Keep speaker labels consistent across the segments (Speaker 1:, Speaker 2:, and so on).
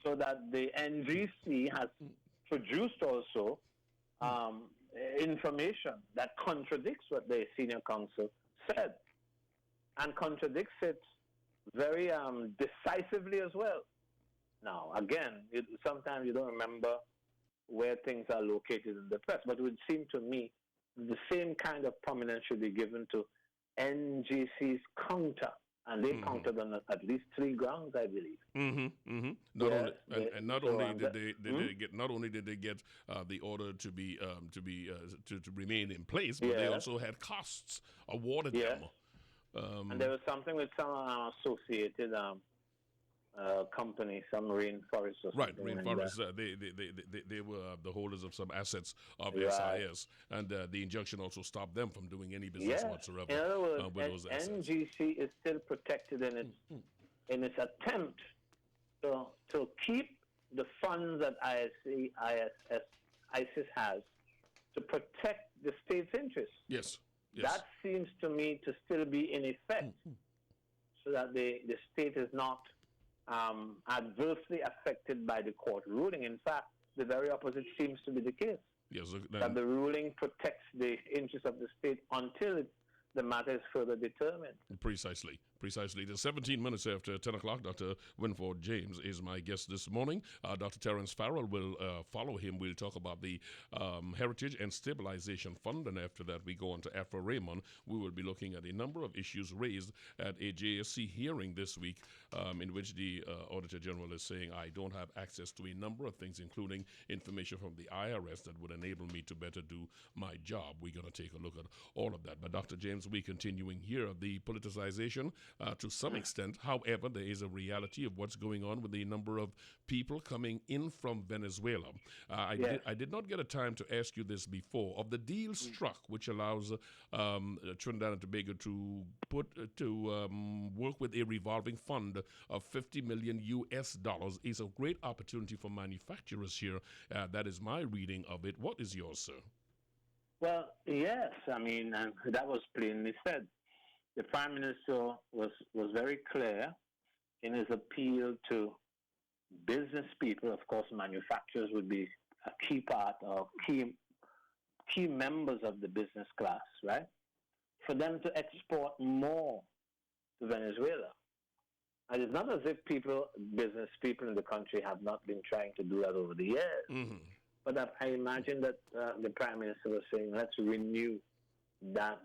Speaker 1: So that the NGC has produced also information that contradicts what the senior counsel said, and contradicts it very decisively as well. Now, again, sometimes you don't remember where things are located in the press, but it would seem to me the same kind of prominence should be given to NGC's counter, and they counted on at least 3 grounds, I believe.
Speaker 2: Not only did they get the order to be to remain in place, but they also had costs awarded them.
Speaker 1: And there was something with some associated company, some rainforest or something.
Speaker 2: Right, rainforest. They were the holders of some assets of SIS, and the injunction also stopped them from doing any business whatsoever.
Speaker 1: In other words,
Speaker 2: with those assets.
Speaker 1: NGC is still protected in its attempt to keep the funds that ISIS has to protect the state's interests.
Speaker 2: Yes.
Speaker 1: That seems to me to still be in effect, so that the state is not adversely affected by the court ruling. In fact, the very opposite seems to be the case.
Speaker 2: Yes,
Speaker 1: that the ruling protects the interests of the state until the matter is further determined.
Speaker 2: Precisely. The 17 minutes after 10 o'clock, Dr. Winford James is my guest this morning. Dr. Terence Farrell will follow him. We'll talk about the Heritage and Stabilization Fund, and after that we go on to Afro Raymond. We will be looking at a number of issues raised at a JSC hearing this week, in which the Auditor General is saying, I don't have access to a number of things, including information from the IRS that would enable me to better do my job. We're going to take a look at all of that. But Dr. James, we continuing here, the politicization to some extent. However, there is a reality of what's going on with the number of people coming in from Venezuela. I did not get a time to ask you this before. Of the deal struck, which allows Trinidad and Tobago to work with a revolving fund of $50 million US, is a great opportunity for manufacturers here. That is my reading of it. What is yours, sir?
Speaker 1: Well, yes. I mean, that was plainly said. The Prime Minister was very clear in his appeal to business people. Of course, manufacturers would be a key part or key members of the business class, right? For them to export more to Venezuela. And it's not as if business people in the country have not been trying to do that over the years. But I imagine that the Prime Minister was saying, let's renew that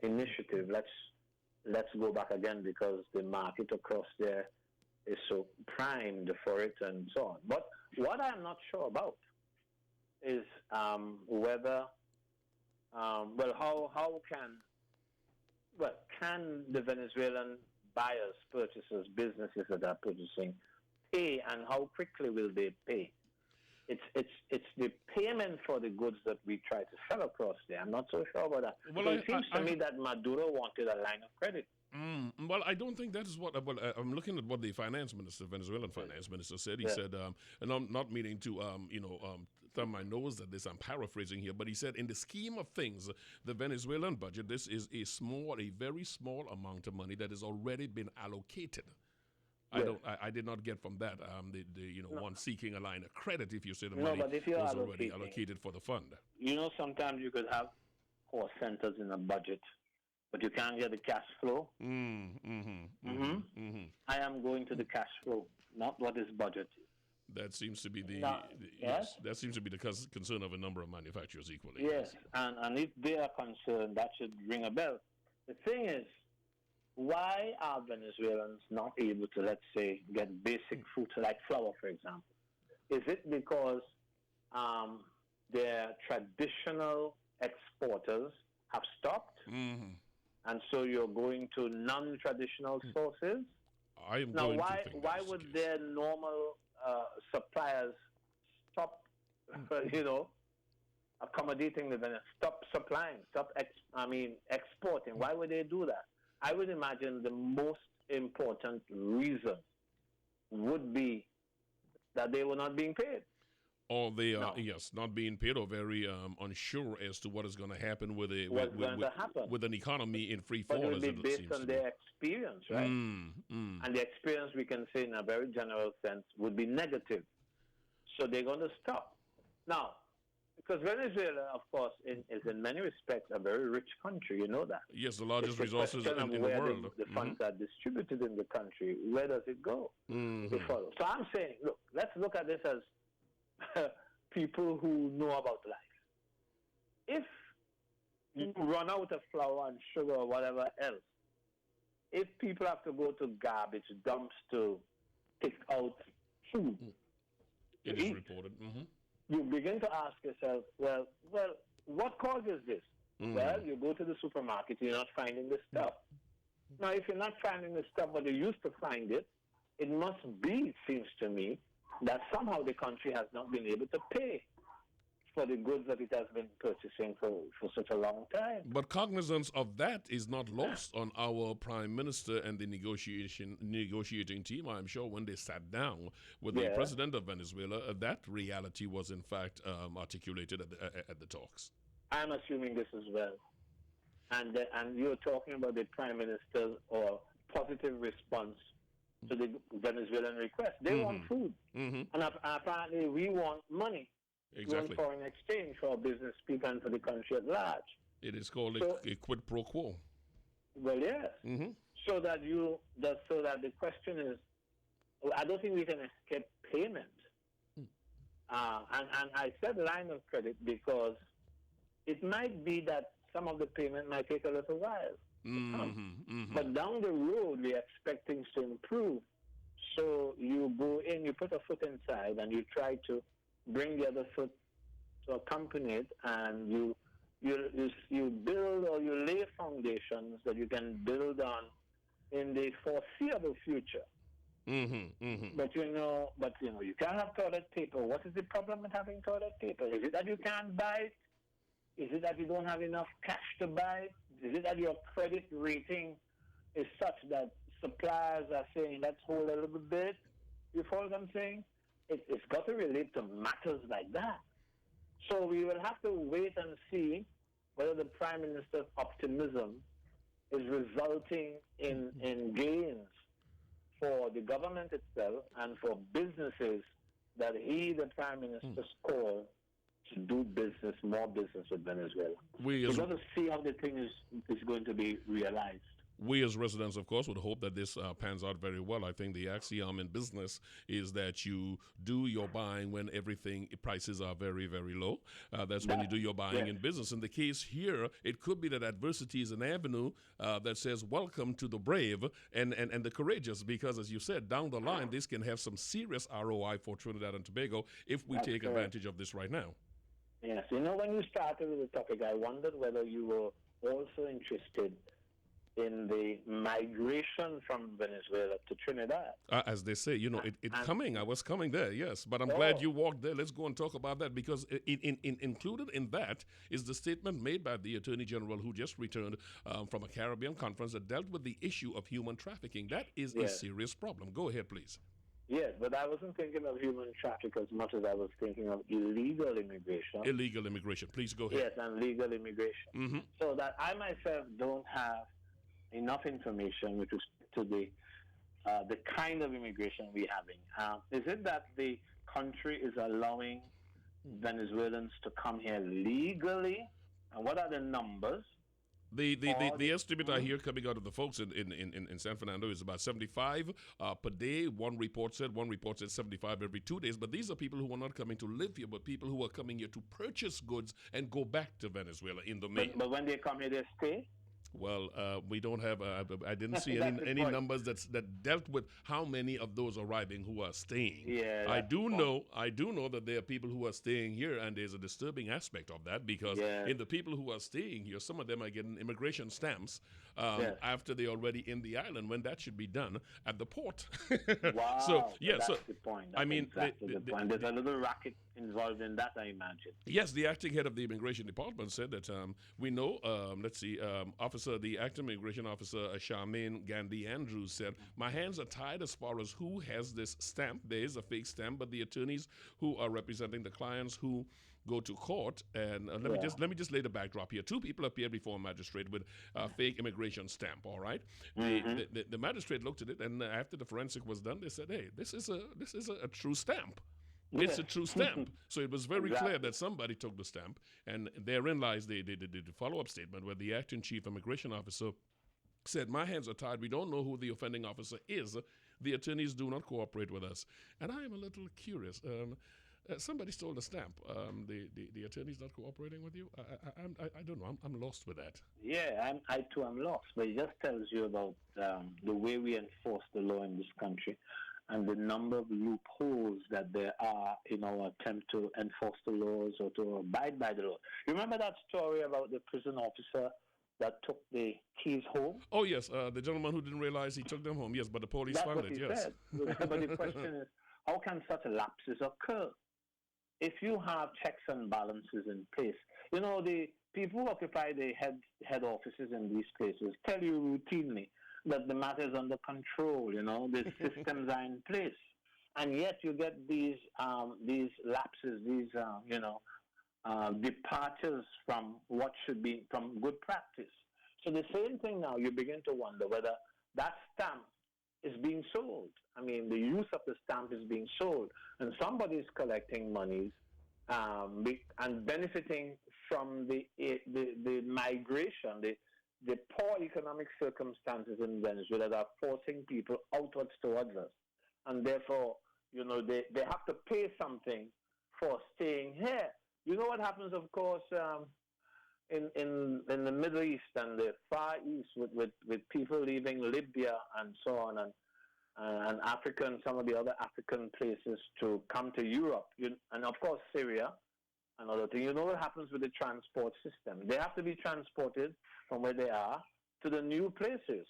Speaker 1: initiative. Let's go back again, because the market across there is so primed for it and so on. But what I'm not sure about is whether, can the Venezuelan buyers, purchasers, businesses that are purchasing pay, and how quickly will they pay? It's the payment for the goods that we try to sell across there. I'm not so sure about that. Well, it seems to me that Maduro wanted a line of credit.
Speaker 2: Well, I don't think that is what. I'm looking at what the Venezuelan finance minister said. He said, and I'm not meaning to, thumb my nose at this. I'm paraphrasing here, but he said, in the scheme of things, the Venezuelan budget, this is a very small amount of money that has already been allocated. I did not get from that one seeking a line of credit, if you say the money was already allocated for the fund.
Speaker 1: Sometimes you could have cost centers in a budget, but you can't get the cash flow. I am going to the cash flow, not what is budgeted.
Speaker 2: That seems to be the concern of a number of manufacturers equally.
Speaker 1: Yes, and if they are concerned, that should ring a bell. The thing is, why are Venezuelans not able to, let's say, get basic food like flour, for example? Is it because their traditional exporters have stopped, and so you're going to non-traditional sources? Why would their normal suppliers stop, accommodating the Venezuelans, stop supplying, exporting? Why would they do that? I would imagine the most important reason would be that they were not being paid.
Speaker 2: Or they are,
Speaker 1: No.
Speaker 2: yes, not being paid or very unsure as to what is going to happen with
Speaker 1: What's going to happen?
Speaker 2: with an economy in free
Speaker 1: But it
Speaker 2: fall,
Speaker 1: will
Speaker 2: as
Speaker 1: be
Speaker 2: it
Speaker 1: based
Speaker 2: seems
Speaker 1: on
Speaker 2: to be.
Speaker 1: their experience, right? And the experience, we can say in a very general sense, would be negative. So they're going to stop. Now, because Venezuela, of course, is in many respects a very rich country. You know that.
Speaker 2: Yes, the largest
Speaker 1: It's a
Speaker 2: resources
Speaker 1: question of
Speaker 2: in the
Speaker 1: where
Speaker 2: world.
Speaker 1: the funds are distributed in the country. Where does it go? They follow. So I'm saying, look, let's look at this as people who know about life. If you run out of flour and sugar or whatever else, if people have to go to garbage dumps to pick out food,
Speaker 2: It is reported.
Speaker 1: you begin to ask yourself, well, what causes this? Well, you go to the supermarket, you're not finding the stuff. Now, if you're not finding the stuff, but you used to find it, it must be, it seems to me, that somehow the country has not been able to pay for the goods that it has been purchasing for such a long time.
Speaker 2: But cognizance of that is not lost on our prime minister and the negotiating team. I'm sure when they sat down with the president of Venezuela, that reality was in fact articulated at the talks.
Speaker 1: I'm assuming this as well. And you're talking about the prime minister's or positive response to the Venezuelan request. They want food. And apparently we want money.
Speaker 2: Exactly.
Speaker 1: Foreign exchange for business people and for the country at large.
Speaker 2: It is called a quid pro quo.
Speaker 1: Well, yes. So that the question is, I don't think we can escape payment. And I said line of credit because it might be that some of the payment might take a little while. But down the road, we expect things to improve. So you go in, you put a foot inside, and you try to bring the other foot to accompany it, and you build or you lay foundations that you can build on in the foreseeable future. But you can't have toilet paper. What is the problem with having toilet paper? Is it that you can't buy it? Is it that you don't have enough cash to buy it? Is it that your credit rating is such that suppliers are saying, let's hold a little bit? You follow what I'm saying? It's got to relate to matters like that. So we will have to wait and see whether the Prime Minister's optimism is resulting in gains for the government itself and for businesses that he, the Prime Minister, called to do business, more business with Venezuela. We've got to see how the thing is going to be realized.
Speaker 2: We as residents, of course, would hope that this pans out very well. I think the axiom in business is that you do your buying when prices are very, very low. That's when you do your buying in business. In the case here, it could be that adversity is an avenue that says welcome to the brave and the courageous, because, as you said, down the line, this can have some serious ROI for Trinidad and Tobago if we take advantage of this right now.
Speaker 1: Yes. When you started with the topic, I wondered whether you were also interested in the migration from Venezuela to Trinidad.
Speaker 2: As they say, it's coming. I was coming there, yes. But I'm glad you walked there. Let's go and talk about that, because included in that is the statement made by the Attorney General, who just returned from a Caribbean conference that dealt with the issue of human trafficking. That is a serious problem. Go ahead, please.
Speaker 1: Yes, but I wasn't thinking of human trafficking as much as I was thinking of illegal immigration.
Speaker 2: Illegal immigration. Please go ahead.
Speaker 1: Yes, and legal immigration. So that I myself don't have enough information with respect to the kind of immigration we're having. Is it that the country is allowing Venezuelans to come here legally? And what are the numbers?
Speaker 2: The estimate I hear coming out of the folks in San Fernando is about 75 per day. One report said 75 every 2 days. But these are people who are not coming to live here, but people who are coming here to purchase goods and go back to Venezuela in the main.
Speaker 1: But when they come here, they stay?
Speaker 2: Well, we don't have. I didn't see any numbers that dealt with how many of those arriving who are staying.
Speaker 1: Yeah,
Speaker 2: I do know that there are people who are staying here, and there's a disturbing aspect of that, because in the people who are staying here, some of them are getting immigration stamps after they're already in the island, when that should be done at the port.
Speaker 1: Wow.
Speaker 2: So
Speaker 1: that's the point. That's exactly the point. There's a little racket involved in that, I imagine.
Speaker 2: Yes, the acting head of the immigration department said that we know. Officer officer, the acting immigration officer, Charmaine Gandhi Andrews, said, "My hands are tied as far as who has this stamp. There is a fake stamp, but the attorneys who are representing the clients who go to court, and let me just lay the backdrop here. Two people appeared before a magistrate with a fake immigration stamp. All right, the magistrate looked at it, and after the forensic was done, they said, "Hey, this is a true stamp." It's a true stamp. So it was very clear that somebody took the stamp, and therein lies the follow-up statement where the acting chief immigration officer said, "My hands are tied. We don't know who the offending officer is. The attorneys do not cooperate with us." And I am a little curious. Somebody stole the stamp. The attorney's not cooperating with you? I don't know. I'm lost with that.
Speaker 1: Yeah, I too am lost. But it just tells you about the way we enforce the law in this country and the number of loopholes that there are in our attempt to enforce the laws or to abide by the law. Remember that story about the prison officer that took the keys home?
Speaker 2: Oh, yes, the gentleman who didn't realize he took them home. Yes, but the police
Speaker 1: That's
Speaker 2: found
Speaker 1: what
Speaker 2: it,
Speaker 1: he
Speaker 2: yes.
Speaker 1: said. But the question is, how can such lapses occur? If you have checks and balances in place, the people who occupy the head offices in these places tell you routinely that the matter is under control, the systems are in place. And yet you get these lapses, these, departures from what should be, from good practice. So the same thing now, you begin to wonder whether that stamp is being sold. I mean, the use of the stamp is being sold, and somebody is collecting monies and benefiting from the migration, the poor economic circumstances in Venezuela that are forcing people outwards towards us, and therefore, they have to pay something for staying here. You know what happens, of course, in the Middle East and the Far East with people leaving Libya and so on, and Africa and some of the other African places to come to Europe, and of course Syria, another thing. You know what happens with the transport system? They have to be transported from where they are to the new places,